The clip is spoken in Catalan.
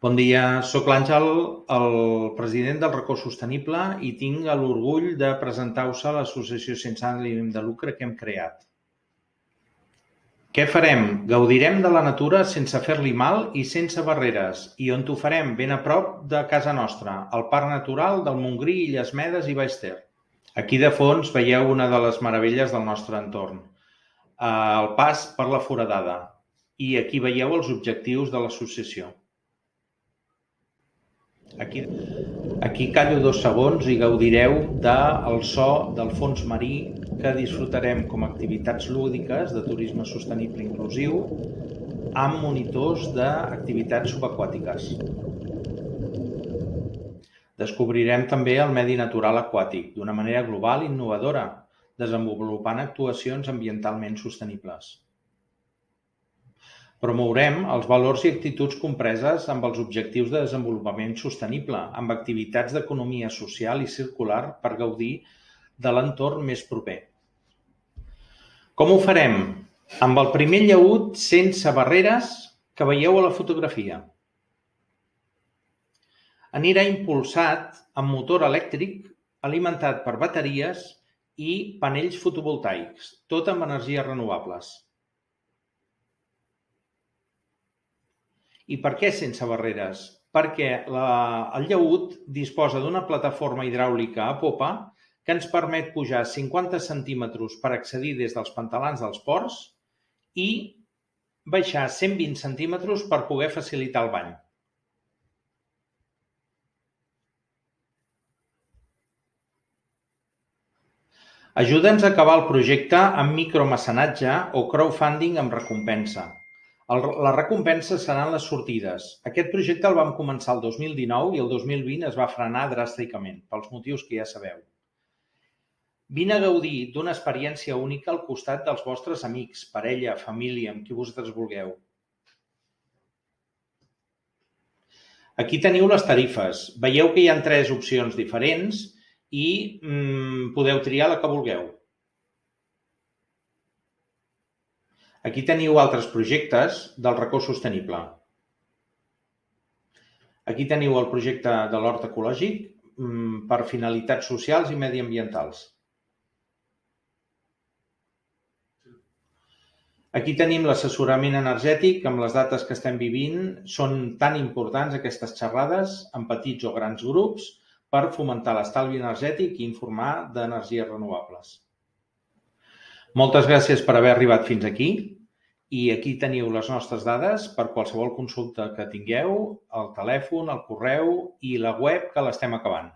Bon dia, soc l'Àngel, el president del Racó Sostenible i tinc l'orgull de presentar-vos a l'associació sense ànim de lucre que hem creat. Què farem? Gaudirem de la natura sense fer-li mal i sense barreres i on ho farem ben a prop de casa nostra, al Parc Natural del Montgrí, Illes Medes i Baix Ter. Aquí de fons veieu una de les meravelles del nostre entorn, el pas per la Foradada, i aquí veieu els objectius de l'associació. Aquí callo 2 segons i gaudireu del so del fons marí que disfrutarem com a activitats lúdiques de turisme sostenible inclusiu amb monitors d'activitats subaquàtiques. Descobrirem també el medi natural aquàtic d'una manera global i innovadora, desenvolupant actuacions ambientalment sostenibles. Promourem els valors i actituds compreses amb els objectius de desenvolupament sostenible, amb activitats d'economia social i circular per gaudir de l'entorn més proper. Com ho farem? Amb el primer llaüt sense barreres que veieu a la fotografia. Anirà impulsat amb motor elèctric alimentat per bateries i panells fotovoltaics, tot amb energies renovables. I per què sense barreres? Perquè el llaüt disposa d'una plataforma hidràulica a popa que ens permet pujar 50 centímetres per accedir des dels pantalans dels ports i baixar 120 centímetres per poder facilitar el bany. Ajuda'ns a acabar el projecte amb micromecenatge o crowdfunding amb recompensa. La recompensa seran les sortides. Aquest projecte el vam començar el 2019 i el 2020 es va frenar dràsticament, pels motius que ja sabeu. Vine a gaudir d'una experiència única al costat dels vostres amics, parella, família, amb qui vosaltres vulgueu. Aquí teniu les tarifes. Veieu que hi ha 3 opcions diferents i podeu triar la que vulgueu. Aquí teniu altres projectes del Racó Sostenible. Aquí teniu el projecte de l'hort ecològic per finalitats socials i mediambientals. Aquí tenim l'assessorament energètic amb les dates que estem vivint. Són tan importants aquestes xerrades en petits o grans grups per fomentar l'estalvi energètic i informar d'energies renovables. Moltes gràcies per haver arribat fins aquí i aquí teniu les nostres dades per qualsevol consulta que tingueu, el telèfon, el correu i la web que l'estem acabant.